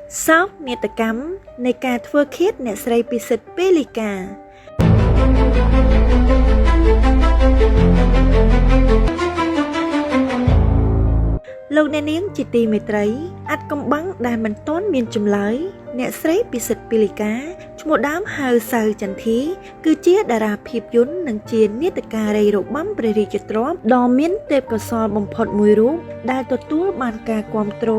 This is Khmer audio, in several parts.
Sóc nhiệt cắmในการធ្វើឃាតអ្នកស្រីពិសិដ្ឋពេលលីកាលោកអ្នកនាងជាទីមេត្រីអត្តកំបាំងដែលមិនទាន់មានចម្លើយអ្នកស្រីពិសិដ្ឋពេលលីកាឈ្មោះដើមហៅសៅចន្ទធីគឺជាតារាភាពយន្តនិងជានាដការីរបាំព្រះរាជទ្រព្យដ៏មានទេពកោសល្យបំផុតមួយរូបដែលទទួលបានការគាំទ្រ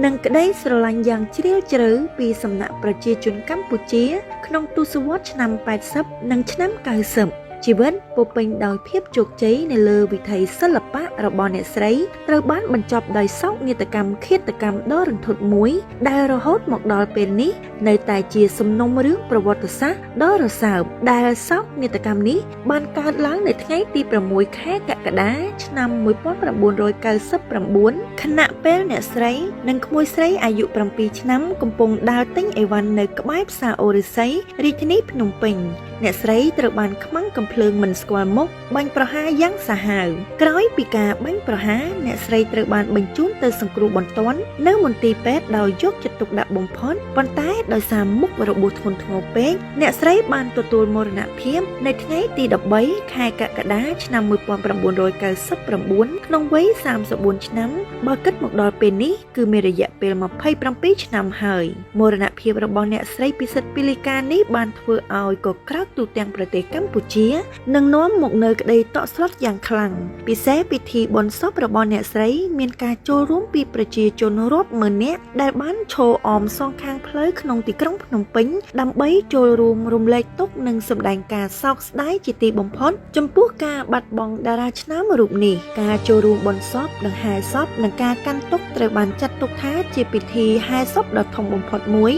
និងក្តីស្រឡាញ់យ៉ាងជ្រាលជ្រៅពីសំណាក់ប្រជាជនកម្ពុជាក្នុងទសវត្សរ៍ឆ្នាំ80និងឆ្នាំ90ជីវិតពោពេញដោយភាពជោគជ័យនៅលើវិថីសិល្បៈរបស់អ្នកស្រីត្រូវបានបញ្ចប់ដោយសោកនាដកម្មឃាតកម្មដ៏រន្ធត់មួយដែលរហូតមកដល់ពេលនេះនៅតែជាសំណុំរឿងប្រវត្តិសាស្ត្រដ៏រសើបដែលសោកនាដកម្មនេះបានកើតឡើងនៅថ្ងៃទី6ខែកក្កដាឆ្នាំ1999ខណៈពេលអ្នកស្រីនិងក្មួយស្រីអាយុ7ឆ្នាំកំពុងដើរទិញអីវ៉ាន់នៅក្បែរផ្សារអូរិស័យរាជធានីភ្នំពេញអ្នកស្រីត្រូវបានខ្មាំងកំភ្លើងមិនស្គាល់មុខបាញ់ប្រហារយ៉ាងសាហាវក្រោយពីការបាញ់ប្រហារអ្នកស្រីត្រូវបានបញ្ជូនទៅសង្គ្រោះបន្ទាន់នៅមន្ទីរពេទ្យដោយយកចិត្តទុកដាក់បំផុតប៉ុន្តែដោយសារមុខរបួសធ្ងន់ធ្ងរពេកអ្នកស្រីបានទទួលមរណភាពនៅថ្ងៃទី13ខែកក្កដាឆ្នាំ1999ក្នុងវ័យ34ឆ្នាំបើគិតមកដល់ពេលនេះគឺមានរយៈពេល27ឆ្នាំហើយមរណភាពរបស់អ្នកស្រីពិសិដ្ឋពេលលីកានេះបានធ្វើឲ្យកក្រៅទូទាំងប្រទេសកម្ពុជានឹងនាំមកនៅក្តីតក់ស្លុតយ៉ាងខ្លាំងពិសេសពិធីបុណ្យសពរបស់អ្នកស្រីមានការចូលរួមពីប្រជាជនរាប់ម៉ឺននាក់ដែលបានឈរអមសងខាងផ្លូវក្នុងទីក្រុងភ្នំពេញដើម្បីចូលរួមរំលែកទុក្ខនិងសម្ដែងការសោកស្ដាយជាទីបំផុតចំពោះការបាត់បង់តារាឆ្នើមរូបនេះការចូលរួមបុណ្យសពដង្ហែសពនិងការកាន់ទុក្ខត្រូវបានចាត់ទុកថាជាពិធីហែសពដ៏ធំបំផុតមួយ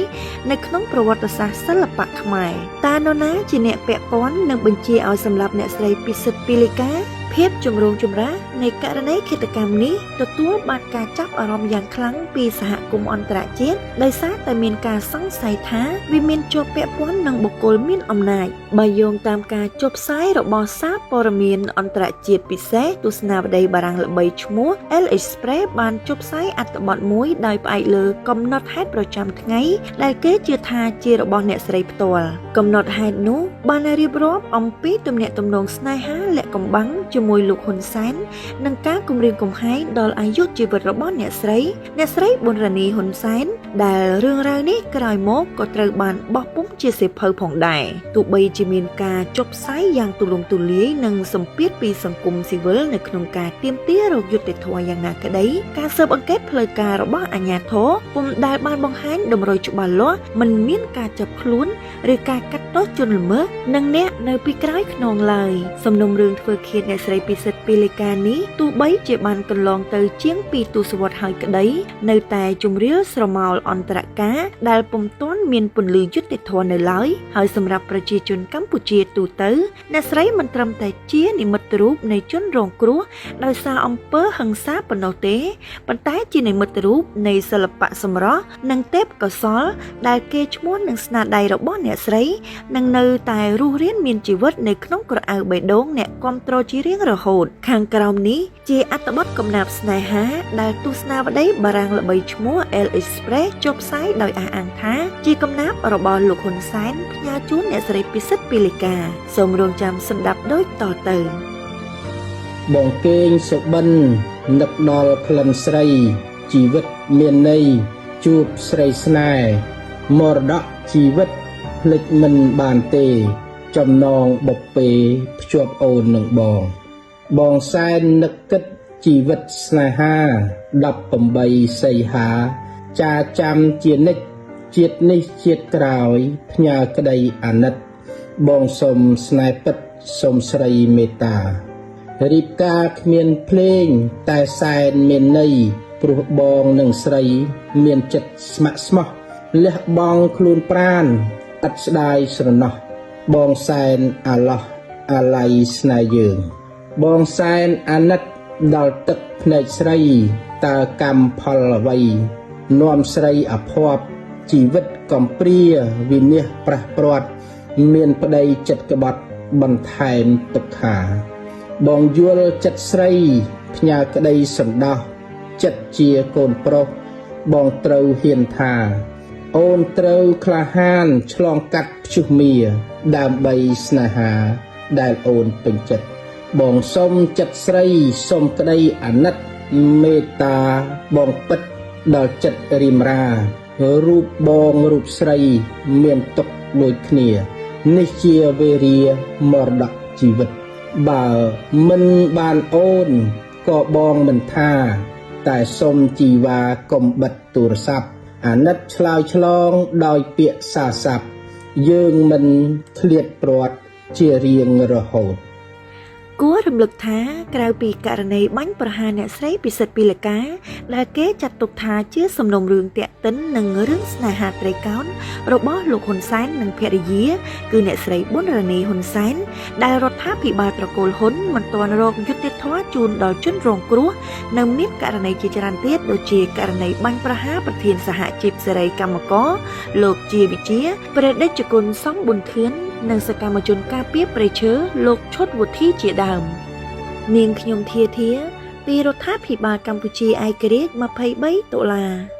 នៅក្នុងប្រវត្តិសាស្ត្រសិល្បៈខ្មែរតើនរណាជាអ្នកពាក់ព័ន្ធនឹងបញ្ជាឲ្យសម្រាប់អ្នកស្រីពិសិដ្ឋពេលលីកាភាពចម្រូងចម្រាសនៃករណីឃាតកម្មនេះទទួលបានការចាប់អារម្មណ៍យ៉ាងខ្លាំងពីសហគមន៍អន្តរជាតិដោយសារតែមានការសង្ស័យថាវាមានជាប់ពាក់ព័ន្ធនឹងបុគ្គលមានអំណាចបើយោងតាមការចុះផ្សាយរបស់សារព័ត៌មានអន្តរជាតិពិសេសទស្សនាវដ្តីបារាំងល្បីឈ្មោះ Elle Express បានចុះផ្សាយអត្ថបទមួយដោយផ្អែកលើកំណត់ហេតុប្រចាំថ្ងៃដែលគេជឿថាជារបស់អ្នកស្រីផ្ទាល់កំណត់ហេតុនោះបានរៀបរាប់អំពីទំនាក់ទំនងស្នេហាលាក់កំបាំងជាមួយលោកហ៊ុនសែននិងការគំរាមកំហែងដល់អាយុជីវិតរបស់អ្នកស្រីប៊ុនរ៉ានីហ៊ុនសែនដែលរឿងរ៉ាវនេះក្រោយមកក៏ត្រូវបានបោះពុម្ពជាសៀវភៅផងដែរទោះបីជាមានការចុះផ្សាយយ៉ាងទូលំទូលាយនិងសម្ពាធពីសង្គមស៊ីវិលនៅក្នុងការទាមទាររកយុត្តិធម៌យ៉ាងណាក្តីការស៊ើបអង្កេតផ្លូវការរបស់អាជ្ញាធរពុំដែលបានបង្ហាញតម្រុយច្បាស់លាស់មិនមានការចាប់ខ្លួនឬការកាត់ទោសជនល្មើសនិងអ្នកនៅពីក្រោយខ្នងឡើយសំណុំរឿងធ្វើឃាតអ្នកស្រីពិសិដ្ឋពេលលីកានេះទោះបីជាបានកន្លងទៅជាង2ទសវត្សរ៍ហើយក្តីនៅតែជំរាលស្រមោលអន្តរការដែលពុំទាន់មានពន្លឺយុត្តិធម៌នៅឡើយហើយសម្រាប់ប្រជាជនកម្ពុជាទូទៅអ្នកស្រីមិនត្រឹមតែជានិមិត្តរូបនៃជនរងគ្រោះដោយសារអំពើហិង្សាប៉ុណ្ណោះទេប៉ុន្តែជានិមិត្តរូបនៃសិល្បៈសម្រស់និងទេពកោសល្យដែលគេឈ្មោះនឹងស្នាដៃរបស់អ្នកស្រីនឹងនៅតែរស់រានមានជីវិតនៅក្នុងក្រអៅបេះដូងអ្នកគាំទ្រជារៀងរហូតខាងក្រោមនេះជាអត្ថបទកំណាព្យស្នេហាដែលទស្សនាវដ្តីបារាំងល្បីឈ្មោះ Elle Express ចុះផ្សាយដោយអះអាងថាជាកំណាព្យរបស់លោកហ៊ុនសែនផ្ញើជូនអ្នកស្រីពិសិដ្ឋពេលលីកាសូមរងចាំស្ដាប់ដូចតទៅបងកេងសុបិននឹកដល់ក្លិនស្រីជីវិតមានន័យជួបស្រីស្នេហ៍មរតកជីវិតភ្លេចមិនបានទេចំណងបុព្វេភ្ជាប់អូននឹងបងសែននឹកគិតជីវិតស្នេហា18សីហាចាចាំជានិច្ចជាតិនេះជាតិក្រោយផ្ញើក្តីអាណិតបងសុំស្នេហ៍ពិតសុំស្រីមេត្តារៀបការគ្មានភ្លេងតែសែនមានន័យព្រោះបងនិងស្រីមានចិត្តស្ម័គ្រស្មោះលះបង់ខ្លួនប្រាណឥតស្ដាយស្រណោះបងសែនអាឡោះអាឡ័យស្នេហ៍យើងបងសែនអាណិតដល់ទឹកភ្នែកស្រីតើកម្មផលអ្វីនាំស្រីអភ័ព្វជីវិតកំព្រាវិនិច្ឆ័យប្រះព្រាត់មានប្តីចិត្តក្បត់បន្ថែមទុក្ខាបងយល់ចិត្តស្រីផ្ញើក្តីសន្តោសចិត្តជាកូនប្រុសបងត្រូវហ៊ានថា អូនត្រូវក្លាហានឆ្លងកាត់ព្យុះមាដើម្បីស្នេហាដែលអូនពេញចិត្តបងសុំចិត្តស្រីសុំក្តីអាណិតមេត្តាបងពិតដល់ចិត្តរីមរារូបបងរូបស្រីមានទុកដូចគ្នានេះជាវេរាមរតកជីវិតបើមិនបានអូនក៏បងមិនថាតែសុំជីវ៉ាកុំបិទទូរស័ព្ទអាណិតឆ្លើយឆ្លងដោយពាក្យសារស័ព្ទយើងមិនឃ្លាតព្រាត់ជារៀងរហូតគួររំលឹកថាក្រៅពីករណីបាញ់ប្រហារអ្នកស្រីពិសិដ្ឋពីលកាដែលគេចាត់ទុកថាជាសំណុំរឿងតាក់ទិននឹងរឿងស្នេហាត្រីកោណរបស់លោកហ៊ុនសែននិងភរិយាគឺអ្នកស្រីប៊ុនរ៉ានីហ៊ុនសែនដែលរដ្ឋាភិបាលត្រកូលហ៊ុនមិនទាន់រកយុត្តិធម៌ជូនដល់ជនរងគ្រោះនៅមានករណីជាច្រើនទៀតដូចជាករណីបាញ់ប្រហារប្រធានសហជីពសេរីកម្មករលោកជាវិជាព្រះតេជគុណសង្ឃប៊ុនធឿននិងសកម្មជនការពារព្រៃឈើលោកឈុតវុធីជាដើមនាងខ្ញុំធាពីរដ្ឋាភិបាលកម្ពុជាឯករាជ្យ23តុលា